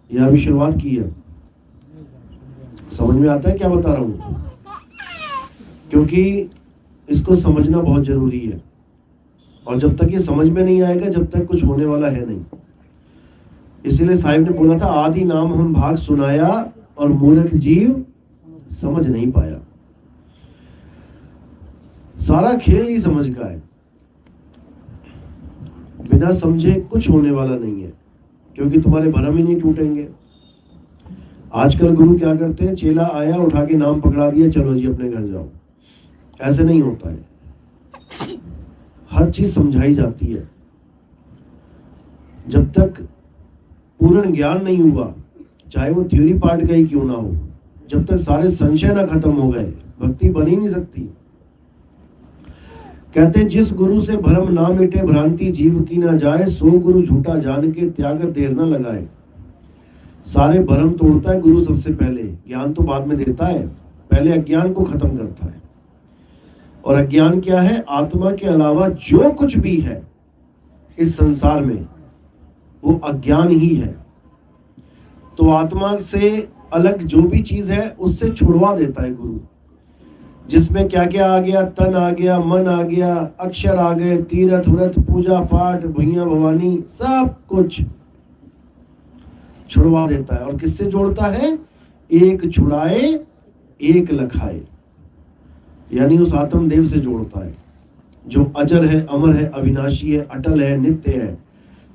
यह अभी शुरुआत की है। समझ में आता है क्या बता रहा हूं? क्योंकि इसको समझना बहुत जरूरी है, और जब तक ये समझ में नहीं आएगा जब तक कुछ होने वाला है नहीं। इसीलिए साहिब ने बोला था, आदि नाम हम भाग सुनाया और मूर्ख जीव समझ नहीं पाया। सारा खेल ही समझ का है, बिना समझे कुछ होने वाला नहीं है, क्योंकि तुम्हारे भरम ही नहीं टूटेंगे। आजकल गुरु क्या करते हैं, चेला आया उठा के नाम पकड़ा दिया, चलो जी अपने घर जाओ। ऐसे नहीं होता है, हर चीज समझाई जाती है। जब तक पूर्ण ज्ञान नहीं हुआ, चाहे वो थ्योरी पार्ट का ही क्यों ना हो, जब तक सारे संशय ना खत्म हो गए, भक्ति बन ही नहीं सकती। कहते हैं, जिस गुरु से भ्रम ना मिटे भ्रांति जीव की ना जाए, सो गुरु झूठा जान के त्याग देर ना लगाए। सारे भ्रम तोड़ता है गुरु सबसे पहले, ज्ञान तो बाद में देता है, पहले अज्ञान को खत्म करता है। और अज्ञान क्या है? आत्मा के अलावा जो कुछ भी है इस संसार में वो अज्ञान ही है। तो आत्मा से अलग जो भी चीज है उससे छुड़वा देता है गुरु। जिसमें क्या क्या आ गया, तन आ गया, मन आ गया, अक्षर आ गए, तीर्थ व्रत पूजा पाठ भैया भवानी सब कुछ छुड़वा देता है। और किससे जोड़ता है? एक छुड़ाए एक लखाए, यानी उस आत्मदेव से जोड़ता है जो अजर है, अमर है, अविनाशी है, अटल है, नित्य है,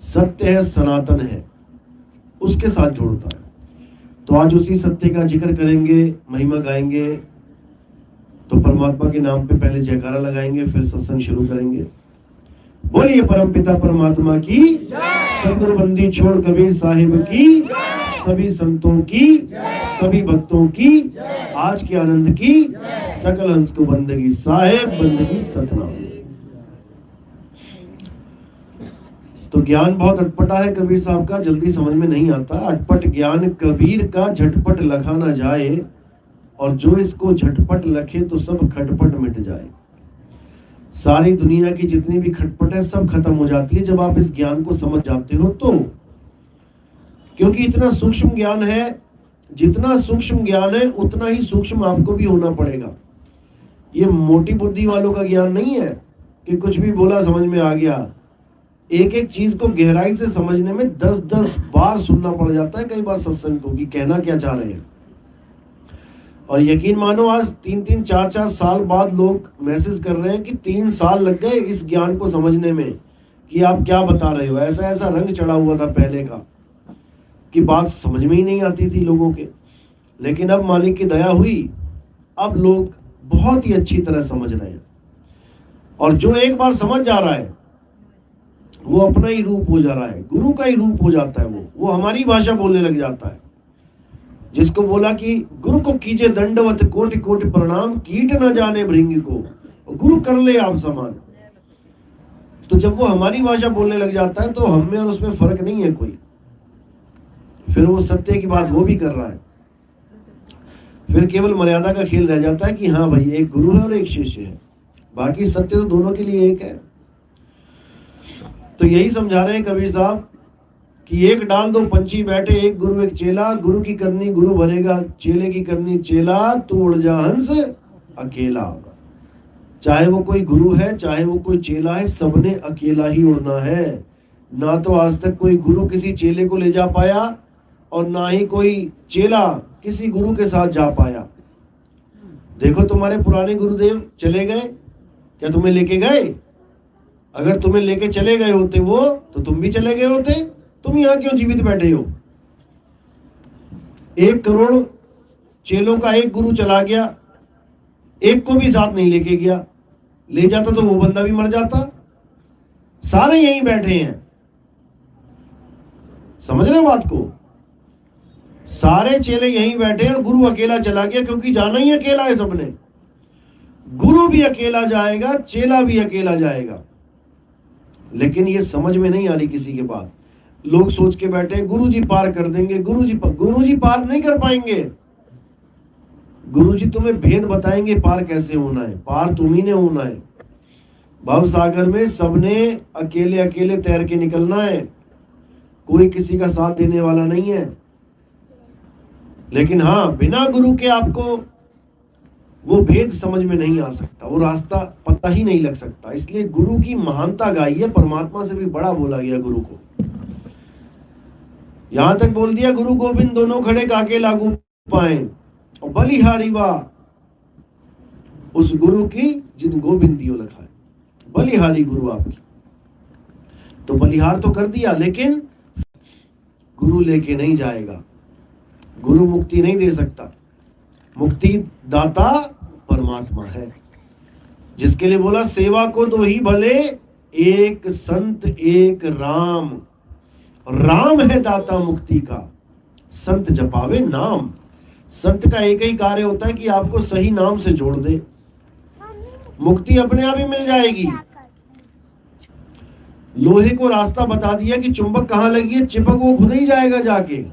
सत्य है, सनातन है, उसके साथ जोड़ता है। तो आज उसी सत्य का जिक्र करेंगे, महिमा गाएंगे। तो परमात्मा के नाम पे पहले जयकारा लगाएंगे, फिर सत्संग शुरू करेंगे। बोलिए परमपिता परमात्मा की, सदगुरु बंदी छोड़ कबीर साहिब की, सभी संतों की, सभी भक्तों की, आज के आनंद की, सकल हंस को बंदगी साहेब, बंदगी सतनाम। तो ज्ञान बहुत अटपटा है कबीर साहब का, जल्दी समझ में नहीं आता। अटपट ज्ञान कबीर का झटपट लखा ना जाए, और जो इसको झटपट लखे तो सब खटपट मिट जाए। सारी दुनिया की जितनी भी खटपट है सब खत्म हो जाती है जब आप इस ज्ञान को समझ जाते हो तो। क्योंकि इतना सूक्ष्म ज्ञान है, जितना सूक्ष्म ज्ञान है उतना ही सूक्ष्म आपको भी होना पड़ेगा। ये मोटी बुद्धि वालों का ज्ञान नहीं है कि कुछ भी बोला समझ में आ गया। एक एक चीज को गहराई से समझने में 10-10 बार सुनना पड़ जाता है कई बार सत्संग को, कि कहना क्या चाह रहे हैं। और यकीन मानो आज 3-3, 4-4 साल बाद लोग मैसेज कर रहे हैं कि 3 साल लग गए इस ज्ञान को समझने में, कि आप क्या बता रहे हो। ऐसा ऐसा रंग चढ़ा हुआ था पहले का कि बात समझ में ही नहीं आती थी लोगों के। लेकिन अब मालिक की दया हुई, अब लोग बहुत ही अच्छी तरह समझ रहे हैं। और जो एक बार समझ जा रहा है वो अपना ही रूप हो जा रहा है, गुरु का ही रूप हो जाता है। वो हमारी भाषा बोलने लग जाता है। जिसको बोला कि गुरु को कीजिए दंडवत कोटि कोटि प्रणाम, कीट न जाने भृंग को, गुरु कर ले आप समान। तो जब वो हमारी भाषा बोलने लग जाता है तो हम में और उसमें फर्क नहीं है कोई। फिर वो सत्य की बात वो भी कर रहा है। फिर केवल मर्यादा का खेल रह जाता है कि हाँ भाई एक गुरु है और एक शिष्य है, बाकी सत्य तो दोनों के लिए एक है। तो यही समझा रहे हैं कबीर साहब कि एक डाल दो पंछी बैठे, एक गुरु एक चेला, गुरु की करनी गुरु भरेगा, चेले की करनी चेला, तू उड़ जा हंस अकेला। चाहे वो कोई गुरु है चाहे वो कोई चेला है, सबने अकेला ही उड़ना है। ना तो आज तक कोई गुरु किसी चेले को ले जा पाया और ना ही कोई चेला किसी गुरु के साथ जा पाया। देखो तुम्हारे पुराने गुरुदेव चले गए, क्या तुम्हें लेके गए? अगर तुम्हें लेके चले गए होते वो, तो तुम भी चले गए होते। तुम यहाँ क्यों जीवित बैठे हो? 1 करोड़ चेलों का एक गुरु चला गया, एक को भी साथ नहीं लेके गया। ले जाता तो वो बंदा भी मर जाता। सारे यहीं बैठे हैं, समझ रहे बात को? सारे चेले यहीं बैठे हैं और गुरु अकेला चला गया, क्योंकि जाना ही अकेला है सबने। गुरु भी अकेला जाएगा, चेला भी अकेला जाएगा। लेकिन ये समझ में नहीं आ रही किसी के बात। लोग सोच के बैठे गुरुजी पार कर देंगे, गुरुजी पार नहीं कर पाएंगे। गुरुजी तुम्हें भेद बताएंगे पार कैसे होना है। पार तुम्ही ने होना है। भव सागर में सबने अकेले अकेले तैर के निकलना है, कोई किसी का साथ देने वाला नहीं है। लेकिन हाँ, बिना गुरु के आपको वो भेद समझ में नहीं आ सकता, वो रास्ता पता ही नहीं लग सकता। इसलिए गुरु की महानता गाई है, परमात्मा से भी बड़ा बोला गया गुरु को। यहां तक बोल दिया गुरु गोविंद दोनों खड़े काके लागू पाए, और बलिहारी वाह उस गुरु की जिन गोविंदियों लिखा है। बलिहारी गुरु आपकी, तो बलिहार तो कर दिया, लेकिन गुरु लेके नहीं जाएगा। गुरु मुक्ति नहीं दे सकता, मुक्ति दाता परमात्मा है, जिसके लिए बोला सेवा को दो ही भले, एक संत एक राम। राम है दाता मुक्ति का, संत जपावे नाम। संत का एक ही कार्य होता है कि आपको सही नाम से जोड़ दे, मुक्ति अपने आप ही मिल जाएगी। लोहे को रास्ता बता दिया कि चुंबक कहां लगी है, चिपक वो खुद ही जाएगा जाके,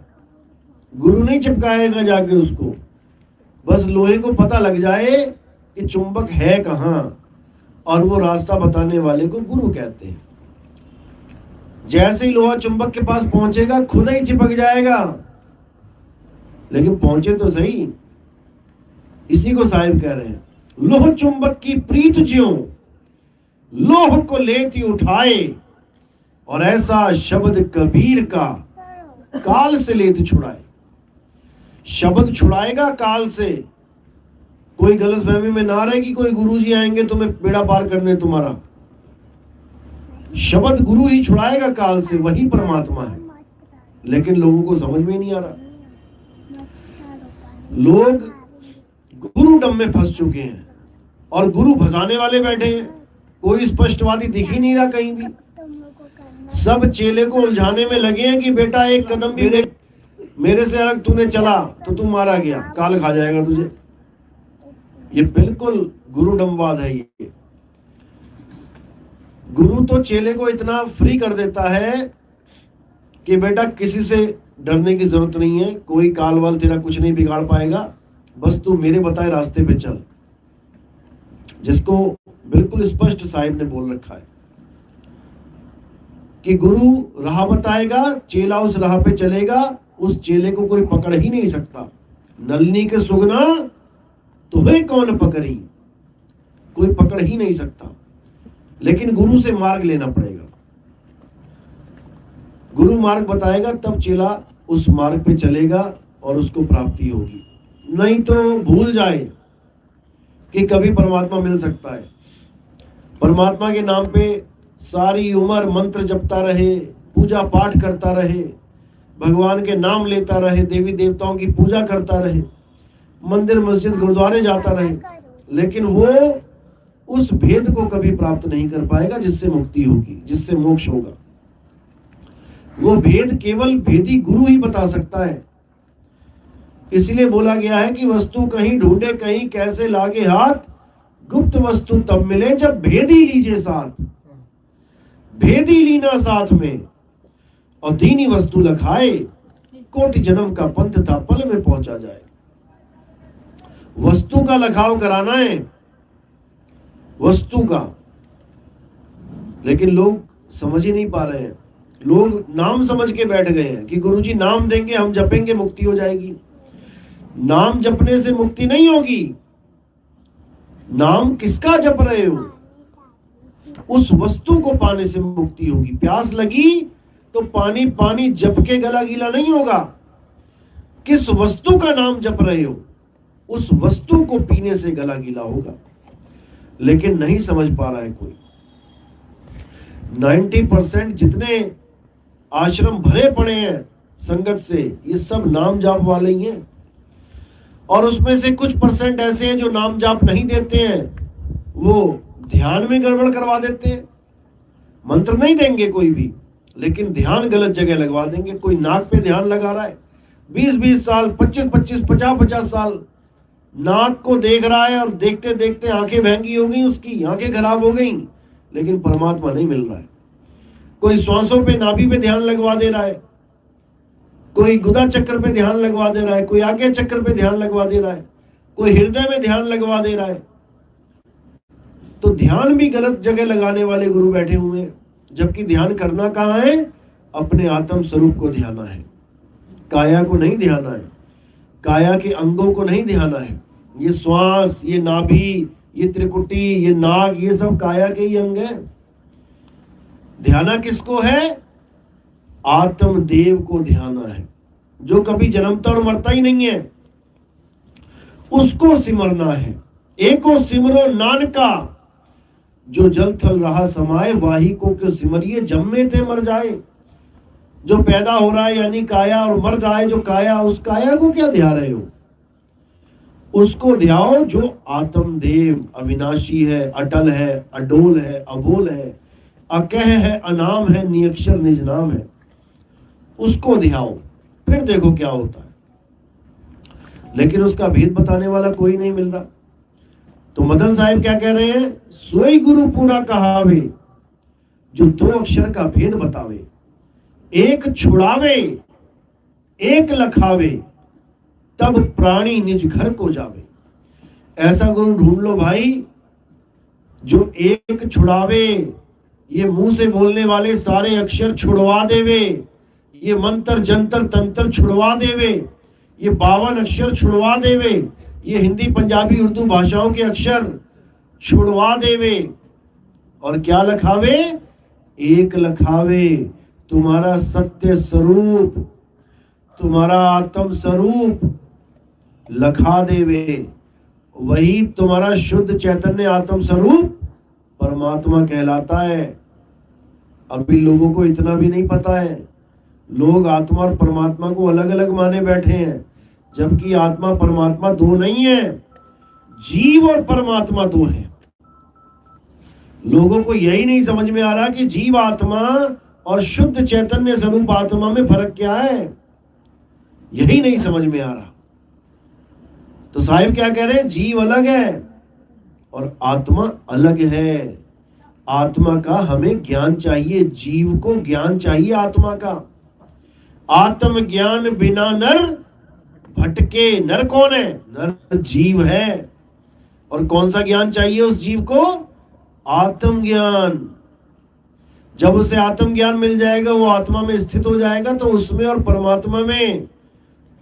गुरु नहीं चिपकाएगा जाके उसको। बस लोहे को पता लग जाए कि चुंबक है कहां, और वो रास्ता बताने वाले को गुरु कहते हैं। जैसे ही लोहा चुंबक के पास पहुंचेगा खुद ही चिपक जाएगा, लेकिन पहुंचे तो सही। इसी को साहिब कह रहे हैं, लोह चुंबक की प्रीत ज्यों लोह को लेती उठाए, और ऐसा शब्द कबीर का काल से लेती छुड़ाए। शब्द छुड़ाएगा काल से। कोई गलतफहमी में ना रहे कि कोई गुरुजी आएंगे तुम्हें बेड़ा पार करने तुम्हारा। शब्द गुरु ही छुड़ाएगा काल से, वही परमात्मा है। लेकिन लोगों को समझ में नहीं आ रहा, लोग गुरु डम में फंस चुके हैं और गुरु फंसाने वाले बैठे हैं। कोई स्पष्टवादी दिख ही नहीं रहा कहीं भी, सब चेले को उलझाने में लगे हैं कि बेटा एक कदम भी मेरे से अलग तूने चला तो तू मारा गया, काल खा जाएगा तुझे। ये बिल्कुल गुरुडमवाद है। ये गुरु तो चेले को इतना फ्री कर देता है कि बेटा किसी से डरने की जरूरत नहीं है, कोई काल वाल तेरा कुछ नहीं बिगाड़ पाएगा, बस तू मेरे बताए रास्ते पे चल। जिसको बिल्कुल स्पष्ट साहिब ने बोल रखा है कि गुरु राह बताएगा, चेला उस राह पे चलेगा, उस चेले को कोई पकड़ ही नहीं सकता। नलनी के सुगना तुम्हें कौन पकड़ी, कोई पकड़ ही नहीं सकता। लेकिन गुरु से मार्ग लेना पड़ेगा, गुरु मार्ग बताएगा तब चेला उस मार्ग पे चलेगा और उसको प्राप्ति होगी। नहीं तो भूल जाए कि कभी परमात्मा मिल सकता है। परमात्मा के नाम पे सारी उम्र मंत्र जपता रहे, पूजा पाठ करता रहे, भगवान के नाम लेता रहे, देवी देवताओं की पूजा करता रहे, मंदिर मस्जिद गुरुद्वारे जाता रहे, लेकिन वो उस भेद को कभी प्राप्त नहीं कर पाएगा जिससे मुक्ति होगी, जिससे मोक्ष होगा। वो भेद केवल भेदी गुरु ही बता सकता है। इसलिए बोला गया है कि वस्तु कहीं ढूंढे कहीं कैसे लागे हाथ, गुप्त वस्तु तब मिले जब भेदी लीजिए साथ। भेदी लीना साथ में और दीनी वस्तु लखाए, कोटि जन्म का पंथ था पल में पहुंचा जाए। वस्तु का लखाव कराना है, वस्तु का, लेकिन लोग समझ ही नहीं पा रहे हैं। लोग नाम समझ के बैठ गए हैं कि गुरुजी नाम देंगे, हम जपेंगे, मुक्ति हो जाएगी। नाम जपने से मुक्ति नहीं होगी। नाम किसका जप रहे हो, उस वस्तु को पाने से मुक्ति होगी। प्यास लगी तो पानी पानी जप के गला गीला नहीं होगा। किस वस्तु का नाम जप रहे हो, उस वस्तु को पीने से गला गीला होगा। लेकिन नहीं समझ पा रहा है कोई। 90% जितने आश्रम भरे पड़े हैं संगत से, ये सब नाम जाप वाले ही हैं। और उसमें से कुछ % ऐसे हैं जो नाम जाप नहीं देते हैं, वो ध्यान में गड़बड़ करवा देते हैं। मंत्र नहीं देंगे कोई भी, लेकिन ध्यान गलत जगह लगवा देंगे। कोई नाक पे ध्यान लगा रहा है, 20-20 साल, 25-25, 50-50 साल नाक को देख रहा है, और देखते देखते आंखें महंगी हो गई, उसकी आंखें खराब हो गई, लेकिन परमात्मा नहीं मिल रहा है। कोई श्वासों पे, नाभि पे ध्यान लगवा दे रहा है, कोई गुदा चक्र पे ध्यान लगवा दे रहा है, कोई आज्ञा चक्र पे ध्यान लगवा दे रहा है, कोई हृदय में ध्यान लगवा दे रहा है। तो ध्यान भी गलत जगह लगाने वाले गुरु बैठे हुए हैं। जबकि ध्यान करना कहाँ है, अपने आत्म स्वरूप को ध्याना है, काया को नहीं ध्याना है। काया के अंगों को नहीं ध्याना है। ये श्वास, ये नाभि, ये त्रिकुटी, ये नाग, ये सब काया के ही अंग है। ध्याना किसको है? आत्मदेव को ध्याना है, जो कभी जन्मता और मरता ही नहीं है, उसको सिमरना है। एको सिमरो नानका, जो जल थल रहा समाये, वाही को क्यों सिमरिए, जम्मे थे मर जाए। जो पैदा हो रहा है यानी काया, और मर रहा है जो काया, उस काया को क्या ध्या रहे हो? उसको ध्याओ जो आत्मदेव अविनाशी है, अटल है, अडोल है, अबोल है, अकह है, अनाम है, नियक्षर निज नाम है। उसको ध्याओ, फिर देखो क्या होता है। लेकिन उसका भेद बताने वाला कोई नहीं मिल रहा। तो मदन साहिब क्या कह रहे हैं? सोई गुरु पूरा कहावे, जो दो अक्षर का भेद बतावे। एक छुड़ावे, एक लखावे, तब प्राणी निज घर को जावे। ऐसा गुरु ढूंढ लो भाई, जो एक छुड़ावे, ये मुंह से बोलने वाले सारे अक्षर छुड़वा देवे, ये मंत्र जंतर तंत्र छुड़वा देवे, ये 52 अक्षर छुड़वा देवे, ये हिंदी पंजाबी उर्दू भाषाओं के अक्षर छुड़वा देवे। और क्या लखावे? एक लखावे, तुम्हारा सत्य स्वरूप, तुम्हारा आत्म स्वरूप लखा देवे। वही तुम्हारा शुद्ध चैतन्य आत्म स्वरूप परमात्मा कहलाता है। अभी लोगों को इतना भी नहीं पता है। लोग आत्मा और परमात्मा को अलग अलग माने बैठे हैं, जबकि आत्मा परमात्मा दो नहीं है, जीव और परमात्मा दो है। लोगों को यही नहीं समझ में आ रहा कि जीव आत्मा और शुद्ध चैतन्य स्वरूप आत्मा में फर्क क्या है, यही नहीं समझ में आ रहा। तो साहिब क्या कह रहे हैं? जीव अलग है और आत्मा अलग है। आत्मा का हमें ज्ञान चाहिए, जीव को ज्ञान चाहिए आत्मा का। आत्म ज्ञान बिना नर भटके। नर कौन है? नर जीव है। और कौन सा ज्ञान चाहिए उस जीव को? आत्म ज्ञान। जब उसे आत्म ज्ञान मिल जाएगा, वो आत्मा में स्थित हो जाएगा, तो उसमें और परमात्मा में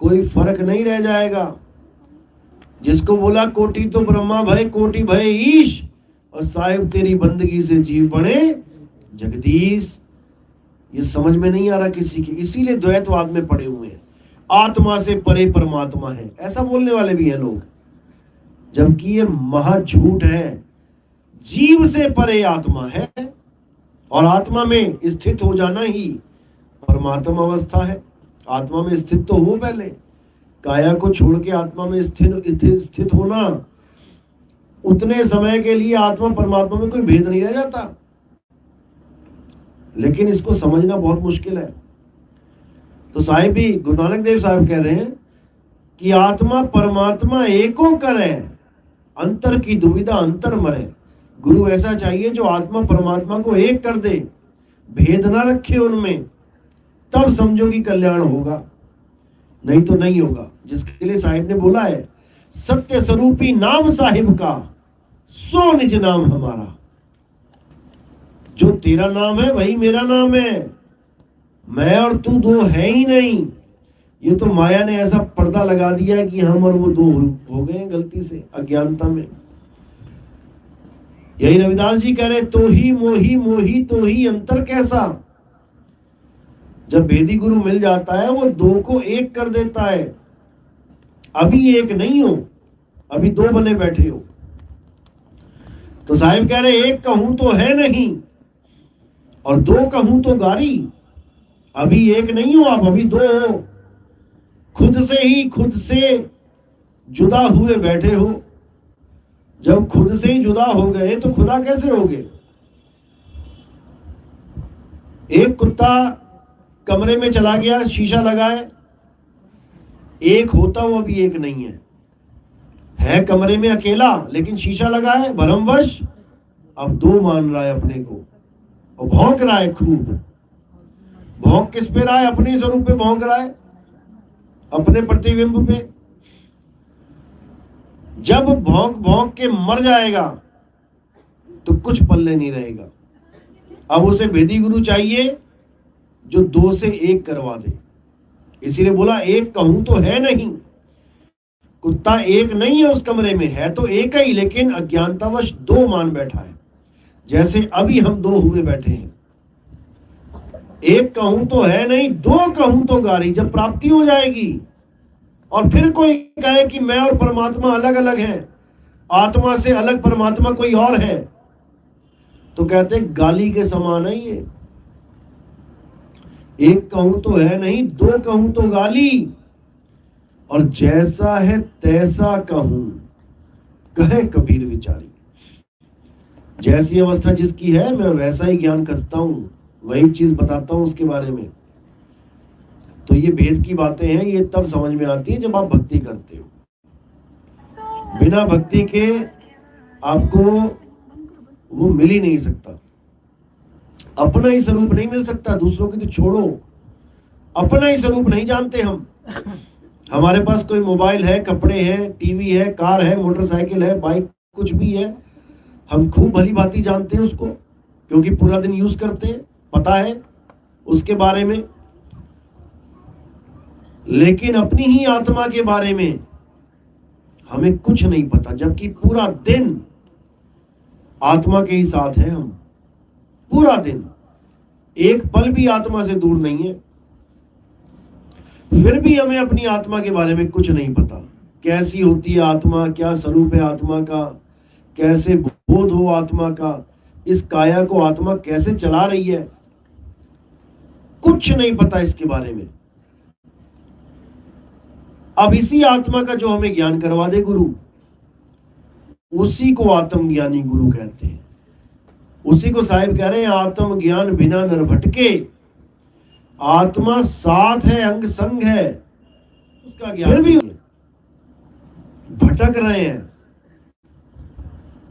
कोई फर्क नहीं रह जाएगा। जिसको बोला कोटि तो ब्रह्मा भय, कोटि भय ईश, और साहिब तेरी बंदगी से जीव बने जगदीश। ये समझ में नहीं आ रहा किसी की, इसीलिए द्वैतवाद में पड़े हुए हैं। आत्मा से परे परमात्मा है, ऐसा बोलने वाले भी हैं लोग, जबकि ये महा झूठ है। जीव से परे आत्मा है, और आत्मा में स्थित हो जाना ही परमात्मा अवस्था है। आत्मा में स्थित तो हो पहले, काया को छोड़ के आत्मा में स्थित होना, उतने समय के लिए आत्मा परमात्मा में कोई भेद नहीं रह जाता। लेकिन इसको समझना बहुत मुश्किल है। तो साहिब भी, गुरु नानक देव साहब कह रहे हैं कि आत्मा परमात्मा एको करे, अंतर की दुविधा अंतर मरे। गुरु ऐसा चाहिए जो आत्मा परमात्मा को एक कर दे, भेद ना रखे उनमें, तब समझो कि कल्याण होगा, नहीं तो नहीं होगा। जिसके लिए साहिब ने बोला है, सत्य स्वरूपी नाम साहिब का, सो निज नाम हमारा। जो तेरा नाम है वही मेरा नाम है, मैं और तू दो है ही नहीं। ये तो माया ने ऐसा पर्दा लगा दिया है कि हम और वो दो हो गए गलती से, अज्ञानता में। यही रविदास जी कह रहे, तो ही मोही मोही तो ही अंतर कैसा। जब वेदी गुरु मिल जाता है, वो दो को एक कर देता है। अभी एक नहीं हो, अभी दो बने बैठे हो। तो साहिब कह रहे, एक कहूं तो है नहीं और दो कहूं तो गारी। अभी एक नहीं हो आप, अभी दो हो। खुद से ही खुद से जुदा हुए बैठे हो। जब खुद से ही जुदा हो गए तो खुदा कैसे होगे। एक कुत्ता कमरे में चला गया, शीशा लगाए, एक होता वो अभी एक नहीं है कमरे में अकेला, लेकिन शीशा लगा है भरमवश, अब दो मान रहा है अपने को और भौंक रहा है खूब। भौंक किस पे रहा है? अपने स्वरूप पे भौंक रहा है, अपने प्रतिबिंब पे। जब भौंक भौंक के मर जाएगा तो कुछ पल्ले नहीं रहेगा। अब उसे भेदी गुरु चाहिए जो दो से एक करवा दे। इसीलिए बोला, एक कहूं तो है नहीं कुत्ता एक नहीं है उस कमरे में, है तो एक ही, लेकिन अज्ञानतावश दो मान बैठा है। जैसे अभी हम दो हुए बैठे हैं, एक कहूं तो है नहीं, दो कहूं तो गारी। जब प्राप्ति हो जाएगी और फिर कोई कहे कि मैं और परमात्मा अलग अलग हैं, आत्मा से अलग परमात्मा कोई और है, तो कहते गाली के समान है ये। एक कहूं तो है नहीं, दो कहूं तो गाली, और जैसा है तैसा कहूं, कहे कबीर विचारी। जैसी अवस्था जिसकी है, मैं वैसा ही ज्ञान करता हूं, वही चीज बताता हूं उसके बारे में। तो ये भेद की बातें हैं, ये तब समझ में आती है जब आप भक्ति करते हो। बिना भक्ति के आपको वो मिल ही नहीं सकता। अपना ही स्वरूप नहीं मिल सकता, दूसरों की तो छोड़ो, अपना ही स्वरूप नहीं जानते हम। हमारे पास कोई मोबाइल है, कपड़े हैं, टीवी है, कार है, मोटरसाइकिल है, बाइक, कुछ भी है, हम खूब भली भांति जानते हैं उसको, क्योंकि पूरा दिन यूज करते हैं, पता है उसके बारे में। लेकिन अपनी ही आत्मा के बारे में हमें कुछ नहीं पता, जबकि पूरा दिन आत्मा के ही साथ हैं हम। पूरा दिन एक पल भी आत्मा से दूर नहीं है, फिर भी हमें अपनी आत्मा के बारे में कुछ नहीं पता। कैसी होती है आत्मा, क्या स्वरूप है आत्मा का, कैसे बोध हो आत्मा का, इस काया को आत्मा कैसे चला रही है, कुछ नहीं पता इसके बारे में। अब इसी आत्मा का जो हमें ज्ञान करवा दे गुरु, उसी को आत्मज्ञानी गुरु कहते हैं। उसी को साहिब कह रहे हैं, आत्म ज्ञान बिना नर भटके। आत्मा साथ है, अंग संग है, उसका ज्ञान भी भटक रहे हैं,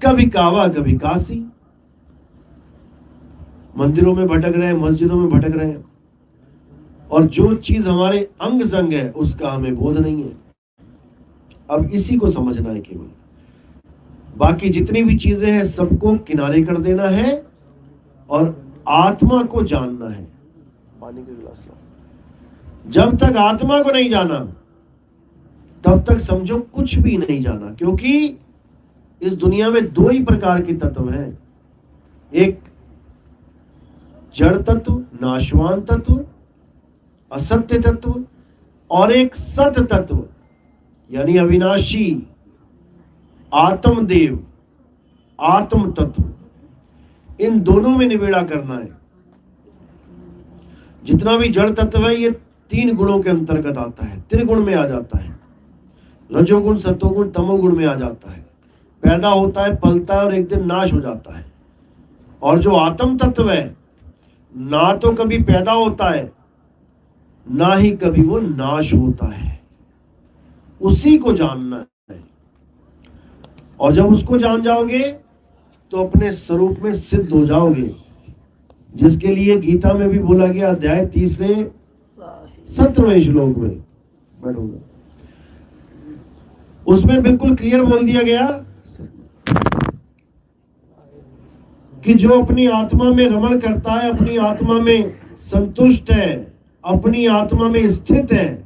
कभी कावा कभी काशी, मंदिरों में भटक रहे हैं, मस्जिदों में भटक रहे हैं, और जो चीज हमारे अंग संग है उसका हमें बोध नहीं है। अब इसी को समझना है केवल, बाकी जितनी भी चीजें हैं सबको किनारे कर देना है और आत्मा को जानना है। पानी का गिलास लो। जब तक आत्मा को नहीं जाना तब तक समझो कुछ भी नहीं जाना, क्योंकि इस दुनिया में दो ही प्रकार के तत्व हैं, एक जड़ तत्व, नाशवान तत्व, असत्य तत्व, और एक सत तत्व यानी अविनाशी आत्मदेव, आत्म तत्व। इन दोनों में निबेड़ा करना है। जितना भी जड़ तत्व है ये तीन गुणों के अंतर्गत आता है, त्रिगुण में आ जाता है, रजोगुण, सतोगुण, तमोगुण में आ जाता है। पैदा होता है, पलता है और एक दिन नाश हो जाता है। और जो आत्म तत्व है, ना तो कभी पैदा होता है ना ही कभी वो नाश होता है, उसी को जानना है। और जब उसको जान जाओगे तो अपने स्वरूप में सिद्ध हो जाओगे, जिसके लिए गीता में भी बोला गया, अध्याय 3 17वें श्लोक में बैठूंगा, उसमें बिल्कुल क्लियर बोल दिया गया कि जो अपनी आत्मा में रमण करता है, अपनी आत्मा में संतुष्ट है, अपनी आत्मा में स्थित है,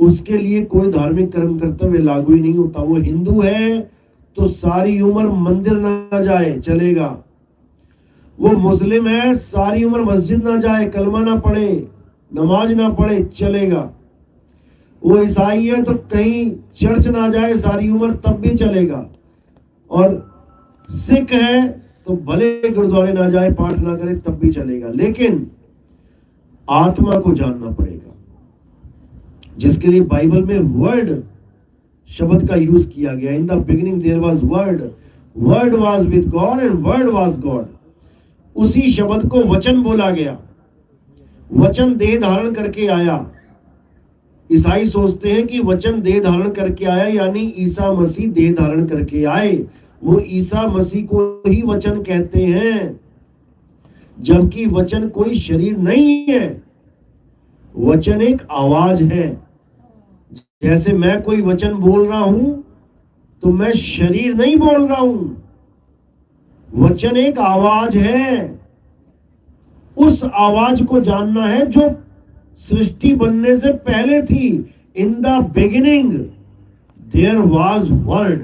उसके लिए कोई धार्मिक कर्म कर्तव्य लागू ही नहीं होता। वो हिंदू है तो सारी उम्र मंदिर ना जाए चलेगा, वो मुस्लिम है सारी उम्र मस्जिद ना जाए, कलमा ना पढ़े, नमाज ना पढ़े, चलेगा। वो ईसाई है तो कहीं चर्च ना जाए सारी उम्र, तब भी चलेगा। और सिख है तो भले गुरुद्वारे ना जाए, पाठ ना करे, तब भी चलेगा। लेकिन आत्मा को जानना पड़ेगा, जिसके लिए बाइबल में वर्ड शब्द का यूज किया गया। In the beginning there was word, word was with God and word was God. उसी शब्द को वचन बोला गया, वचन देह धारण करके आया। ईसाई सोचते हैं कि वचन देह धारण करके आया यानी ईसा मसीह देह धारण करके आए, वो ईसा मसीह को ही वचन कहते हैं, जबकि वचन कोई शरीर नहीं है। वचन एक आवाज है। जैसे मैं कोई वचन बोल रहा हूं तो मैं शरीर नहीं बोल रहा हूं, वचन एक आवाज है। उस आवाज को जानना है जो सृष्टि बनने से पहले थी, in the beginning there was word,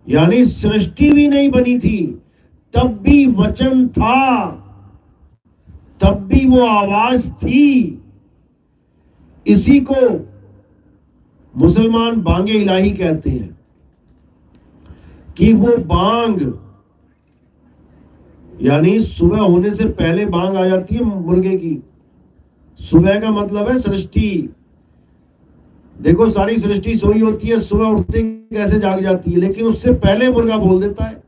यानी सृष्टि भी नहीं बनी थी तब भी वचन था, तब भी वो आवाज थी। इसी को मुसलमान बांगे इलाही कहते हैं कि वो बांग, यानी सुबह होने से पहले बांग आ जाती है मुर्गे की। सुबह का मतलब है सृष्टि। देखो सारी सृष्टि सोई होती है, सुबह उठते कैसे जाग जाती है, लेकिन उससे पहले मुर्गा बोल देता है।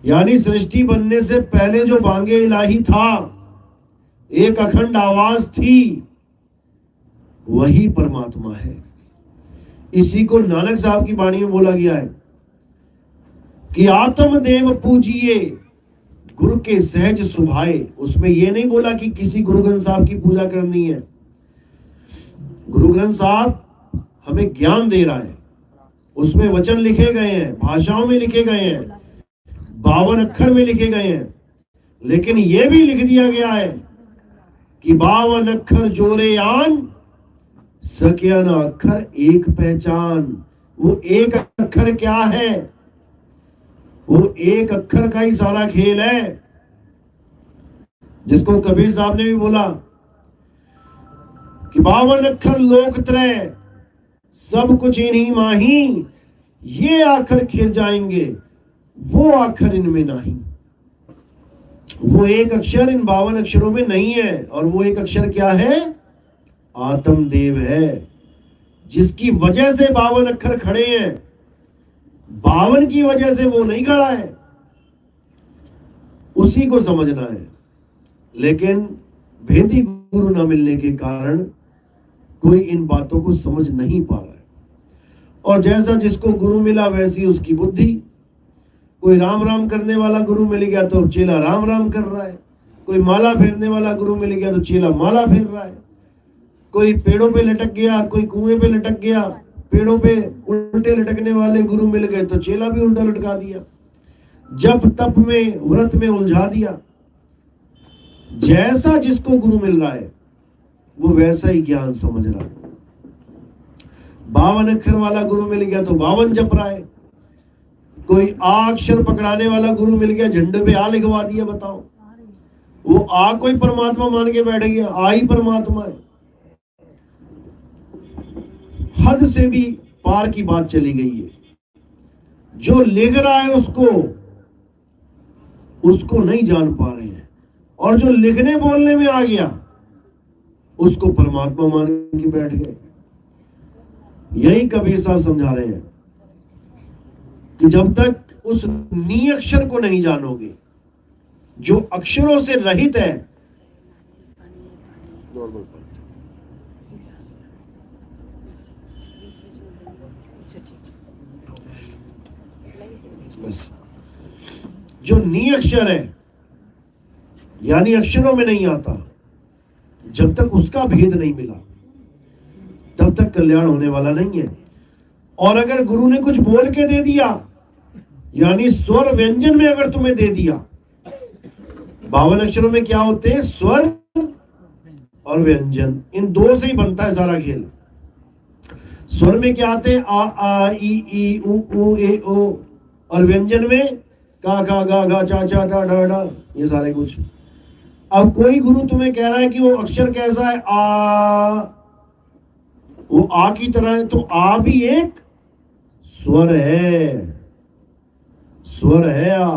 यानी सृष्टि बनने से पहले जो बांगे इलाही था, एक अखंड आवाज थी, वही परमात्मा है। इसी को नानक साहब की वाणी में बोला गया है कि आत्म देव पूजिए गुरु के सहज सुभाए। उसमें यह नहीं बोला कि किसी गुरु ग्रंथ साहब की पूजा करनी है। गुरु ग्रंथ साहब हमें ज्ञान दे रहा है, उसमें वचन लिखे गए हैं, भाषाओं में लिखे गए हैं, 52 अक्षर में लिखे गए हैं, लेकिन यह भी लिख दिया गया है कि 52 अक्षर जोरे आन, सकिया न अक्षर एक पहचान। वो एक अक्षर क्या है? वो एक अक्षर का ही सारा खेल है, जिसको कबीर साहब ने भी बोला कि 52 अक्षर लोक त्रय, सब कुछ इन्हीं माही, ये आखिर खिर जाएंगे, वो आखिर इनमें नहीं। वो एक अक्षर इन 52 अक्षरों में नहीं है, और वो एक अक्षर क्या है? आत्मदेव है, जिसकी वजह से 52 अक्षर खड़े हैं। 52 की वजह से वो नहीं खड़ा है, उसी को समझना है। लेकिन भेदी गुरु न मिलने के कारण कोई इन बातों को समझ नहीं पा रहा है। और जैसा जिसको गुरु मिला वैसी उसकी बुद्धि। कोई राम राम करने वाला गुरु मिल गया तो चेला राम राम कर रहा है, कोई माला फेरने वाला गुरु मिल गया तो चेला माला फेर रहा है, कोई पेड़ों पे लटक गया, कोई कुएं पे लटक गया, पेड़ों पे उल्टे लटकने वाले गुरु मिल गए तो चेला भी उल्टा लटका दिया, जप तप में व्रत में उलझा दिया। जैसा जिसको गुरु मिल रहा है वो वैसा ही ज्ञान समझ रहा है। 52 अक्षर वाला गुरु मिल गया तो 52 जप रहा है, कोई आ अक्षर पकड़ाने वाला गुरु मिल गया, झंडे पे आ लिखवा दिया। बताओ, वो आ कोई परमात्मा मान के बैठ गया, आ ही परमात्मा है। हद से भी पार की बात चली गई है। जो लिख रहा है उसको नहीं जान पा रहे हैं, और जो लिखने बोलने में आ गया उसको परमात्मा मान के बैठ गए। यही कबीर साहब समझा रहे हैं कि जब तक उस नी अक्षर को नहीं जानोगे जो अक्षरों से रहित है, बस जो नी अक्षर है यानी अक्षरों में नहीं आता, जब तक उसका भेद नहीं मिला तब तक कल्याण होने वाला नहीं है। और अगर गुरु ने कुछ बोल के दे दिया, यानी स्वर व्यंजन में अगर तुम्हें दे दिया, 52 अक्षरों में क्या होते हैं? स्वर और व्यंजन, इन दो से ही बनता है सारा खेल। स्वर में क्या आते हैं? आ आ ई उ ए ओ, और व्यंजन में का खा गा गा चा चा डा डा डा, ये सारे कुछ। अब कोई गुरु तुम्हें कह रहा है कि वो अक्षर कैसा है? आ, वो आ की तरह है, तो आ भी एक स्वर है, स्वर है आ,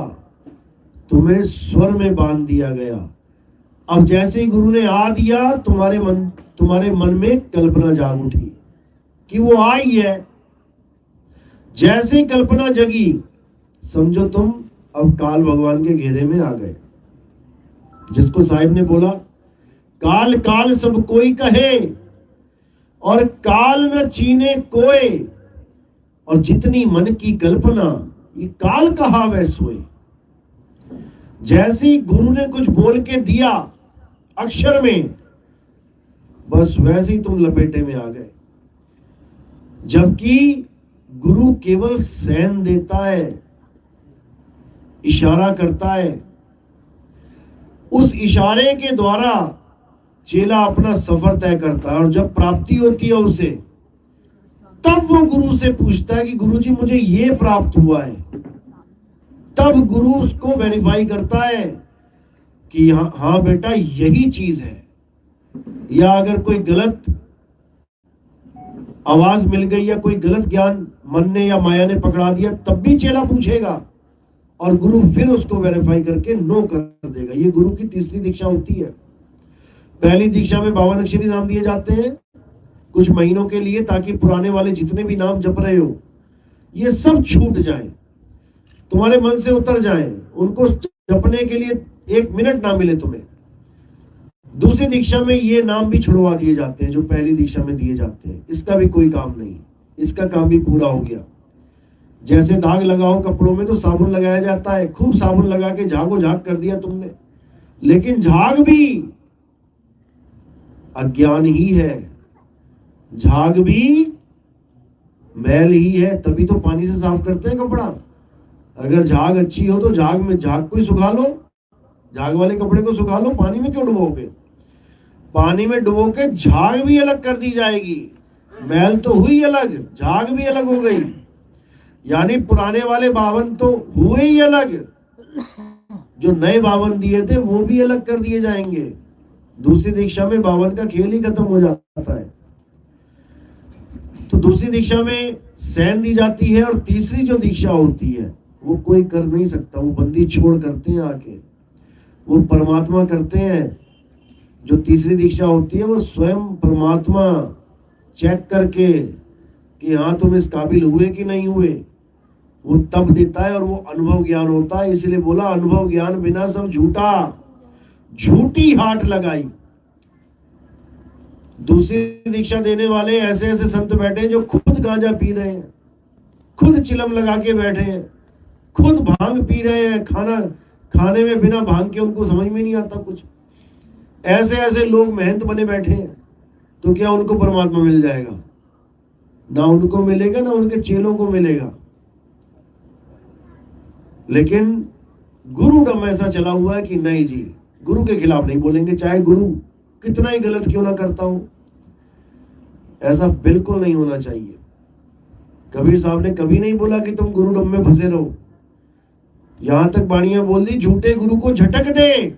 तुम्हें स्वर में बांध दिया गया। अब जैसे ही गुरु ने आ दिया, तुम्हारे मन में कल्पना जाग उठी कि वो आई है। जैसे ही कल्पना जगी, समझो तुम अब काल भगवान के घेरे में आ गए। जिसको साहिब ने बोला, काल काल सब कोई कहे और काल न चीने कोय, और जितनी मन की कल्पना ये काल कहा वह सोए। जैसे ही गुरु ने कुछ बोल के दिया अक्षर में, बस वैसे ही तुम लपेटे में आ गए। जबकि गुरु केवल सैन देता है, इशारा करता है, उस इशारे के द्वारा चेला अपना सफर तय करता है और जब प्राप्ति होती है उसे, तब वो गुरु से पूछता है कि गुरुजी मुझे ये प्राप्त हुआ है। तब गुरु उसको वेरीफाई करता है कि हाँ बेटा यही चीज है। या अगर कोई गलत आवाज मिल गई या कोई गलत ज्ञान मन ने या माया ने पकड़ा दिया, तब भी चेला पूछेगा और गुरु फिर उसको वेरीफाई करके नो कर देगा। ये गुरु की तीसरी दीक्षा होती है। पहली दीक्षा में 52 अक्षरी नाम दिए जाते हैं कुछ महीनों के लिए, ताकि पुराने वाले जितने भी नाम जप रहे हो ये सब छूट जाए, तुम्हारे मन से उतर जाए, उनको जपने के लिए 1 मिनट ना मिले तुम्हें। दूसरी दीक्षा में ये नाम भी छुड़वा दिए जाते हैं जो पहली दीक्षा में दिए जाते हैं। इसका भी कोई काम नहीं, इसका काम भी पूरा हो गया। जैसे दाग लगाओ कपड़ों में तो साबुन लगाया जाता है, खूब साबुन लगा के झागो झाग कर दिया तुमने, लेकिन झाग भी अज्ञान ही है, झाग भी मैल ही है। तभी तो पानी से साफ करते हैं कपड़ा। अगर झाग अच्छी हो तो झाग को ही सुखा लो, झाग वाले कपड़े को सुखा लो, पानी में क्यों डुबोगे? पानी में डुबो के झाग भी अलग कर दी जाएगी। मैल तो हुई अलग, झाग भी अलग हो गई। यानी पुराने वाले 52 तो हुए ही अलग, जो नए 52 दिए थे वो भी अलग कर दिए जाएंगे। दूसरी दीक्षा में 52 का खेल ही खत्म हो जाता है। तो दूसरी दीक्षा में सैन दी जाती है और तीसरी जो दीक्षा होती है वो कोई कर नहीं सकता, वो बंदी छोड़ करते हैं आके, वो परमात्मा करते हैं। जो तीसरी दीक्षा होती है वो स्वयं परमात्मा चेक करके कि हाँ तुम इस काबिल हुए कि नहीं हुए, वो तब देता है और वो अनुभव ज्ञान होता है। इसलिए बोला अनुभव ज्ञान बिना सब झूठा, झूठी हाट लगाई। दूसरी दीक्षा देने वाले ऐसे ऐसे संत बैठे जो खुद गांजा पी रहे हैं, खुद चिलम लगा के बैठे हैं, खुद भांग पी रहे हैं, खाने में बिना भांग के उनको समझ में नहीं आता कुछ। ऐसे ऐसे लोग महंत बने बैठे हैं, तो क्या उनको परमात्मा मिल जाएगा? ना उनको मिलेगा ना उनके चेलों को मिलेगा। लेकिन गुरुडम ऐसा चला हुआ है कि नहीं जी, गुरु के खिलाफ नहीं बोलेंगे, चाहे गुरु कितना ही गलत क्यों ना करता हो। ऐसा बिल्कुल नहीं होना चाहिए। कबीर साहब ने कभी नहीं बोला कि तुम गुरुडम में फंसे रहो। यहां तक बाणियां बोल दी, झूठे गुरु को झटक दे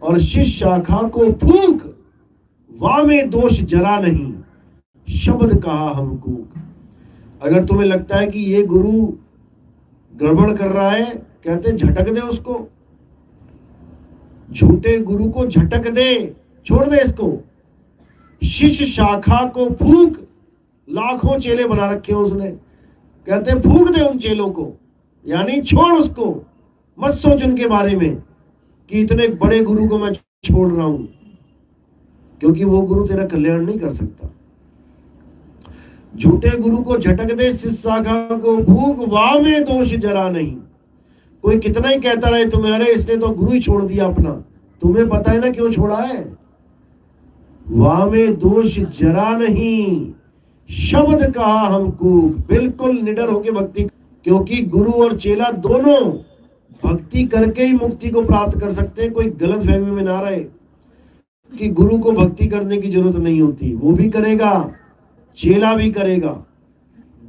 और शिष्य शाखा को फूक, वामे दोष जरा नहीं, शब्द कहा हम कूक। अगर तुम्हें लगता है कि ये गुरु गड़बड़ कर रहा है, कहते झटक दे उसको, झूठे गुरु को झटक दे, छोड़ दे इसको। शिष्य शाखा को फूक, लाखों चेले बना रखे हैं उसने, कहते फूक दे उन चेलों को, यानी छोड़ उसको, मत सोच उनके बारे में कि इतने बड़े गुरु को मैं छोड़ रहा हूं, क्योंकि वो गुरु तेरा कल्याण नहीं कर सकता। झूठे गुरु को झटक दे, शिष्य शाखा को फूक, वाह में दोष जरा नहीं। कोई कितना ही कहता रहे तुम्हें, अरे इसने तो गुरु ही छोड़ दिया अपना, तुम्हें पता है ना क्यों छोड़ा है? वाह में दोष जरा नहीं, शब्द कहा हमको। बिल्कुल निडर होके भक्ति, क्योंकि गुरु और चेला दोनों भक्ति करके ही मुक्ति को प्राप्त कर सकते हैं। कोई गलत फहमी में ना रहे कि गुरु को भक्ति करने की जरूरत नहीं होती, वो भी करेगा, चेला भी करेगा,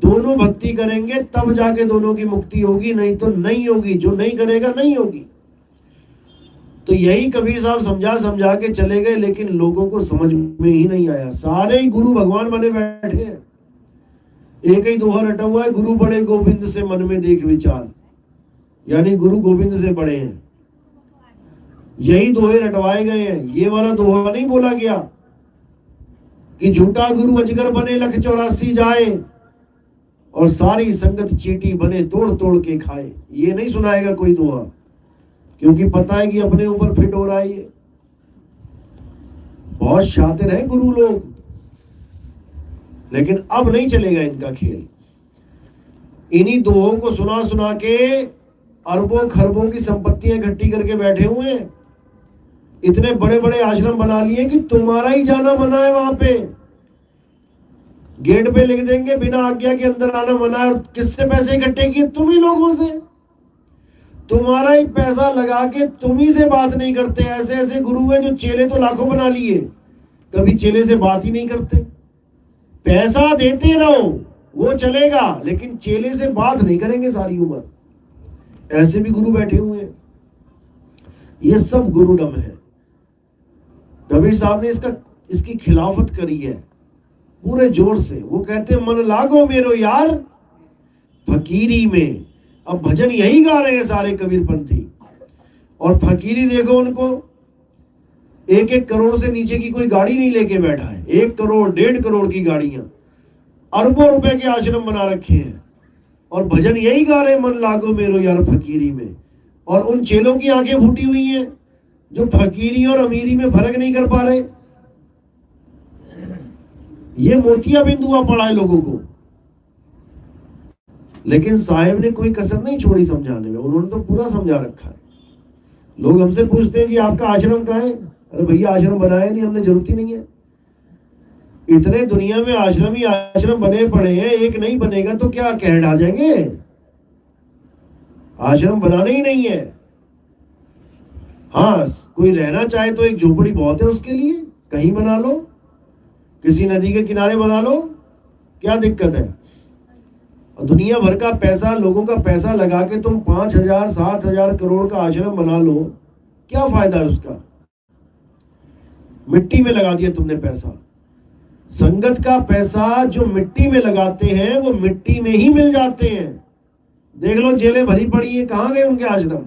दोनों भक्ति करेंगे तब जाके दोनों की मुक्ति होगी, नहीं तो नहीं होगी। जो नहीं करेगा नहीं होगी। तो यही कबीर साहब समझा समझा के चले गए, लेकिन लोगों को समझ में ही नहीं आया। सारे ही गुरु भगवान बने बैठे हैं। एक ही दोहा रटा हुआ है, गुरु बड़े गोविंद से मन में देख विचार, यानी गुरु गोविंद से बड़े हैं। यही दोहे रटवाए गए हैं। ये वाला दोहा नहीं बोला गया कि झूठा गुरु अजगर बने लख 84 जाए और सारी संगत चींटी बने तोड़ तोड़ के खाए। ये नहीं सुनाएगा कोई दोहा, क्योंकि पता है कि अपने ऊपर फिट हो रहा है। ये बहुत शातिर है गुरु लोग, लेकिन अब नहीं चलेगा इनका खेल। इन्हीं दोहों को सुना सुना के अरबों खरबों की संपत्तियां इकट्ठी करके बैठे हुए हैं। इतने बड़े बड़े आश्रम बना लिए कि तुम्हारा ही जाना मना है। वहां पे गेट पे लिख देंगे बिना आज्ञा के अंदर आना मना है। और किससे पैसे इकट्ठे किए? तुम ही लोगों से। तुम्हारा ही पैसा लगा के तुम ही से बात नहीं करते। ऐसे ऐसे गुरु हैं जो चेले तो लाखों बना लिए, कभी चेले से बात ही नहीं करते। पैसा देते रहो वो चलेगा, लेकिन चेले से बात नहीं करेंगे सारी उम्र। ऐसे भी गुरु बैठे हुए हैं। ये सब गुरुडम है। कबीर साहब ने इसकी खिलाफत करी है पूरे जोर से। वो कहते मन लागो मेरो यार फकीरी में। अब भजन यही गा रहे हैं सारे कबीरपंथी। और फकीरी देखो उनको, 1-1 करोड़ से नीचे की कोई गाड़ी नहीं लेके बैठा है। 1 करोड़ 1.5 करोड़ की गाड़ियां, अरबों रुपए के आश्रम बना रखे हैं, और भजन यही गा रहे हैं मन लागो मेरो यार फकीरी में। और उन चेलों की आंखें फूटी हुई हैं जो फकीरी और अमीरी में फर्क नहीं कर पा रहे। ये मोतियाबिंद हुआ पड़ा है लोगों को। लेकिन साहेब ने कोई कसर नहीं छोड़ी समझाने में, उन्होंने तो पूरा समझा रखा है। लोग हमसे पूछते हैं कि आपका आश्रम कहाँ है? अरे भैया आश्रम बनाया नहीं हमने, जरूरत ही नहीं है। इतने दुनिया में आश्रम ही आश्रम बने पड़े हैं, एक नहीं बनेगा तो क्या कह ढा जाएंगे? आश्रम बनाना ही नहीं है। हाँ, कोई रहना चाहे तो एक झोपड़ी बहुत है उसके लिए, कहीं बना लो, किसी नदी के किनारे बना लो, क्या दिक्कत है? और दुनिया भर का पैसा, लोगों का पैसा लगा के तुम 5,000 7,000 करोड़ का आश्रम बना लो, क्या फायदा है उसका? मिट्टी में लगा दिया तुमने पैसा। संगत का पैसा जो मिट्टी में लगाते हैं वो मिट्टी में ही मिल जाते हैं। देख लो जेलें भरी पड़ी है, कहां गए उनके आश्रम?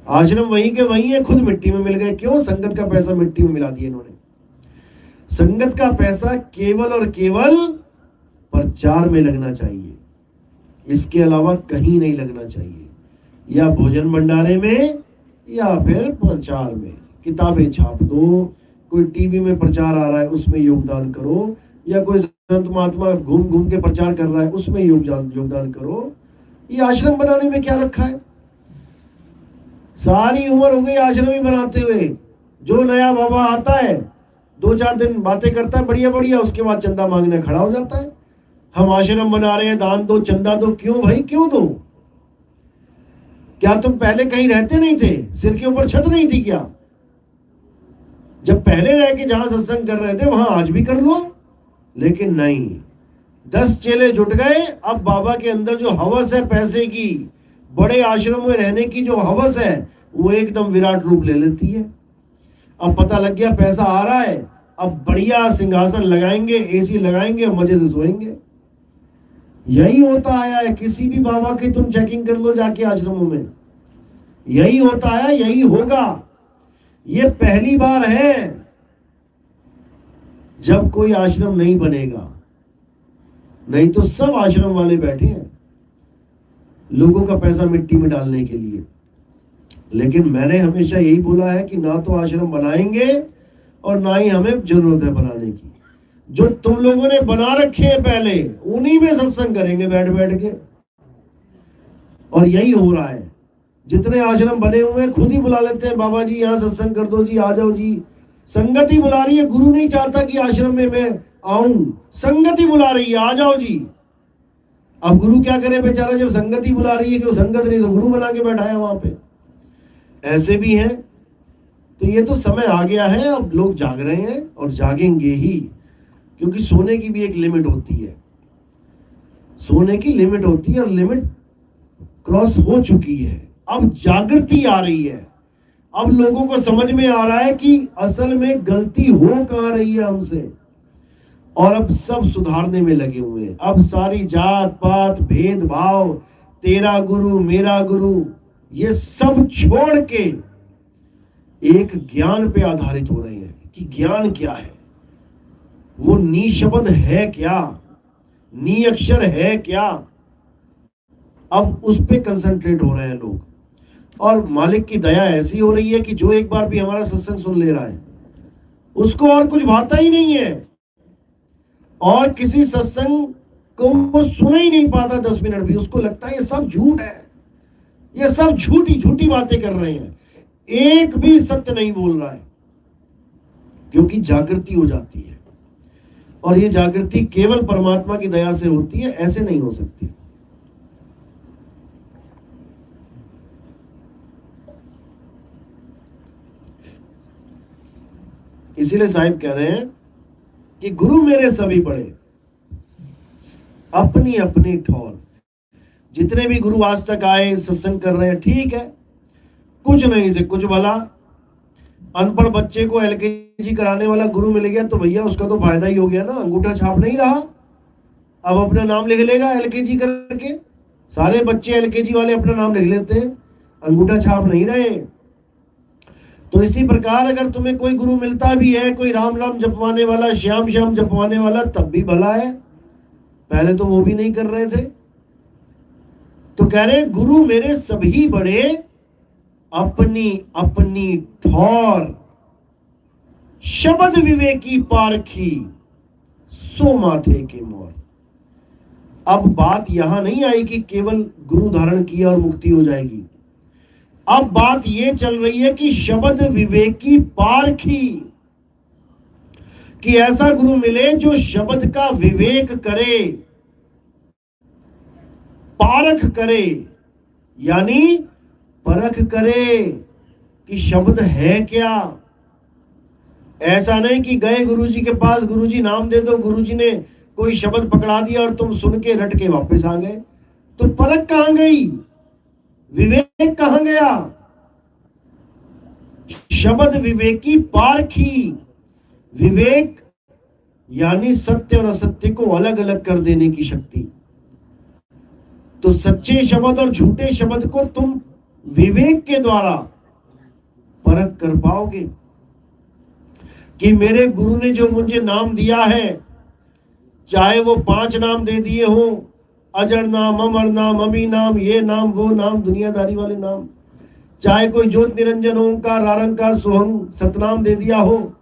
आश्रम वहीं के वहीं है, खुद मिट्टी में मिल गए। क्यों? संगत का पैसा मिट्टी में मिला दिया इन्होंने। संगत का पैसा केवल और केवल प्रचार में लगना चाहिए, इसके अलावा कहीं नहीं लगना चाहिए। या भोजन भंडारे में या फिर प्रचार में। किताबें छाप दो, कोई टीवी में प्रचार आ रहा है उसमें योगदान करो, या कोई संत महात्मा घूम घूम के प्रचार कर रहा है उसमें योगदान करो। ये आश्रम बनाने में क्या रखा है? सारी उम्र हो गई आश्रम ही बनाते हुए। जो नया बाबा आता है 2-4 दिन बातें करता है बढ़िया बढ़िया, उसके बाद चंदा मांगने खड़ा हो जाता है। हम आश्रम बना रहे हैं, दान दो, चंदा दो। क्यों भाई, क्यों दो? क्या तुम पहले कहीं रहते नहीं थे? सिर के ऊपर छत नहीं थी क्या? जब पहले रह के जहां सत्संग कर रहे थे वहां आज भी कर लो। लेकिन नहीं, 10 चेले जुट गए। अब बाबा के अंदर जो हवस है पैसे की, बड़े आश्रम में रहने की जो हवस है, वो एकदम विराट रूप ले लेती है। अब पता लग गया पैसा आ रहा है, अब बढ़िया सिंहासन लगाएंगे, एसी लगाएंगे, मजे से सोएंगे। यही होता आया है। किसी भी बाबा की तुम चेकिंग कर लो जाके आश्रमों में, यही होता है, यही होगा। ये पहली बार है जब कोई आश्रम नहीं बनेगा, नहीं तो सब आश्रम वाले बैठे हैं लोगों का पैसा मिट्टी में डालने के लिए। लेकिन मैंने हमेशा यही बोला है कि ना तो आश्रम बनाएंगे और ना ही हमें जरूरत है बनाने की। जो तुम लोगों ने बना रखे हैं पहले, उन्हीं में सत्संग करेंगे बैठ बैठ के। और यही हो रहा है। जितने आश्रम बने हुए हैं खुद ही बुला लेते हैं, बाबा जी यहाँ सत्संग कर दो जी, आ जाओ जी। संगत ही बुला रही है, गुरु नहीं चाहता कि आश्रम में मैं आऊं, संगत ही बुला रही है, आ जाओ जी। अब गुरु क्या करे बेचारा, जब संगत ही बुला रही है कि वो संगत नहीं तो गुरु बना के बैठा है वहां पे। ऐसे भी हैं। तो ये तो समय आ गया है, अब लोग जाग रहे हैं और जागेंगे ही, क्योंकि सोने की भी एक लिमिट होती है। सोने की लिमिट होती है और लिमिट क्रॉस हो चुकी है। अब जागृति आ रही है। अब लोगों को समझ में आ रहा है कि असल में गलती हो कहां रही है हमसे, और अब सब सुधारने में लगे हुए हैं। अब सारी जात पात भेदभाव, तेरा गुरु मेरा गुरु, ये सब छोड़ के एक ज्ञान पे आधारित हो रहे हैं कि ज्ञान क्या है, वो नी शब्द है क्या, नी अक्षर है क्या। अब उस पे कंसंट्रेट हो रहे हैं लोग। और मालिक की दया ऐसी हो रही है कि जो एक बार भी हमारा सत्संग सुन ले रहा है उसको और कुछ भाता ही नहीं है, और किसी सत्संग को वो सुन ही नहीं पाता 10 मिनट भी। उसको लगता है ये सब झूठ है, ये सब झूठी झूठी बातें कर रहे हैं, एक भी सत्य नहीं बोल रहा है। क्योंकि जागृति हो जाती है, और ये जागृति केवल परमात्मा की दया से होती है, ऐसे नहीं हो सकती। इसीलिए साहिब कह रहे हैं कि गुरु मेरे सभी बड़े, अपनी अपनी ठौर। जितने भी गुरु आज तक आए, सत्संग कर रहे हैं, ठीक है, कुछ नहीं से कुछ भला। अनपढ़ बच्चे को एलकेजी कराने वाला गुरु मिल गया तो भैया उसका तो फायदा ही हो गया ना, अंगूठा छाप नहीं रहा, अब अपना नाम लिख लेगा एलकेजी करके। सारे बच्चे एलकेजी वाले अपना नाम लिख लेते हैं, अंगूठा छाप नहीं रहे। तो इसी प्रकार अगर तुम्हें कोई गुरु मिलता भी है, कोई राम राम जपवाने वाला, श्याम श्याम जपवाने वाला, तब भी भला है, पहले तो वो भी नहीं कर रहे थे। तो कह रहे गुरु मेरे सभी बड़े, अपनी अपनी ठौर, शब्द विवेकी पारखी, सो माथे के मोर। अब बात यहां नहीं आई कि केवल गुरु धारण किया और मुक्ति हो जाएगी। अब बात यह चल रही है कि शब्द विवेकी पारखी, कि ऐसा गुरु मिले जो शब्द का विवेक करे, पारख करे, यानी परख करे कि शब्द है क्या। ऐसा नहीं कि गए गुरुजी के पास, गुरुजी नाम दे दो, गुरुजी ने कोई शब्द पकड़ा दिया और तुम सुन के रट के वापस आ गए, तो परख कहां गई, विवेक कहां गया। शब्द विवेकी पारखी, विवेक यानी सत्य और असत्य को अलग अलग कर देने की शक्ति। तो सच्चे शब्द और झूठे शब्द को तुम विवेक के द्वारा परख कर पाओगे कि मेरे गुरु ने जो मुझे नाम दिया है, चाहे वो 5 नाम दे दिए हो, अजर नाम, अमर नाम, अमी नाम, ये नाम, वो नाम, दुनियादारी वाले नाम, चाहे कोई ज्योत निरंजन ओंकार आरंकार सोहम सतनाम दे दिया हो,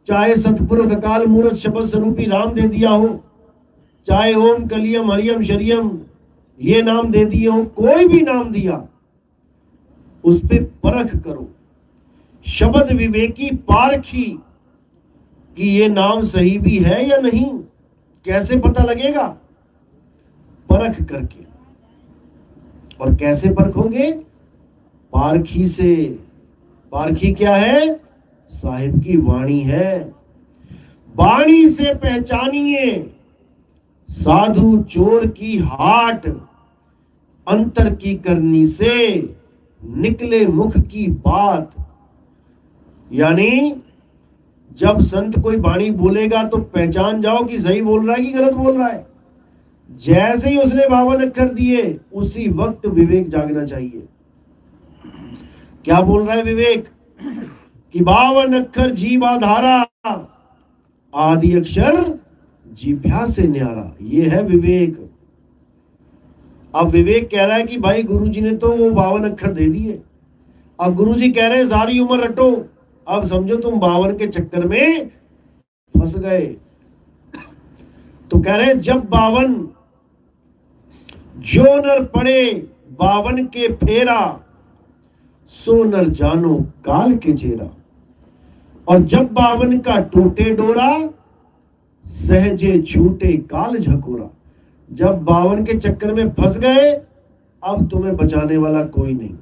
चाहे सतपुरुष अकाल मूर्त शब्द स्वरूपी राम दे दिया हो, चाहे ओम कलियम हरियम शरियम ये नाम दे दिए हो, कोई भी नाम दिया, उस पे परख करो, शब्द विवेकी पारखी कि ये नाम सही भी है या नहीं। कैसे पता लगेगा, परख करके। और कैसे परखोगे, पारखी से। पारखी क्या है, साहिब की वाणी है। वाणी से पहचानिए साधु चोर की हाट, अंतर की करनी से निकले मुख की बात। यानी जब संत कोई वाणी बोलेगा तो पहचान जाओ कि सही बोल रहा है कि गलत बोल रहा है। जैसे ही उसने 52 अक्षर दिए, उसी वक्त विवेक जागना चाहिए। क्या बोल रहा है विवेक, कि 52 अक्षर जीव आधारा, आदि अक्षर जीभ्या से न्यारा, ये है विवेक। अब विवेक कह रहा है कि भाई गुरुजी ने तो वो 52 अक्षर दे दिए, अब गुरुजी कह रहे हैं सारी उम्र रटो। अब समझो तुम 52 के चक्कर में फंस गए। तो कह रहे जब 52 जो नर पड़े 52 के फेरा, सो नर जानो काल के चेरा। और जब 52 का टूटे डोरा, सहजे छूटे काल झकोरा। जब 52 के चक्कर में फंस गए, अब तुम्हें बचाने वाला कोई नहीं।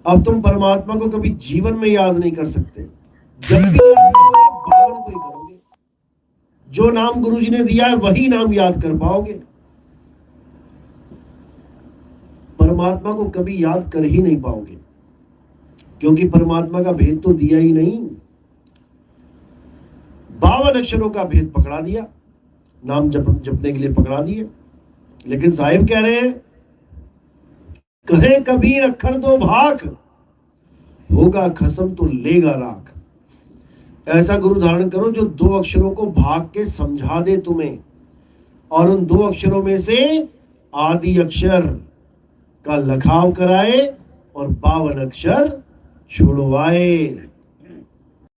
अब तुम परमात्मा को कभी जीवन में याद नहीं कर सकते। जब भी याद करोगे 52 को ही करोगे। जो नाम गुरुजी ने दिया है वही नाम याद कर पाओगे। परमात्मा को कभी याद कर ही नहीं पाओगे, क्योंकि परमात्मा का भेद तो दिया ही नहीं। 52 अक्षरों का भेद पकड़ा दिया, नाम जपने के लिए पकड़ा दिए। लेकिन साहिब कह रहे हैं, कहे कबीर अक्षर दो भाग, होगा खसम तो लेगा राख। ऐसा गुरु धारण करो जो 2 अक्षरों को भाग के समझा दे तुम्हें, और उन 2 अक्षरों में से आदि अक्षर का लखाव कराए और 52 अक्षर छुड़वाए।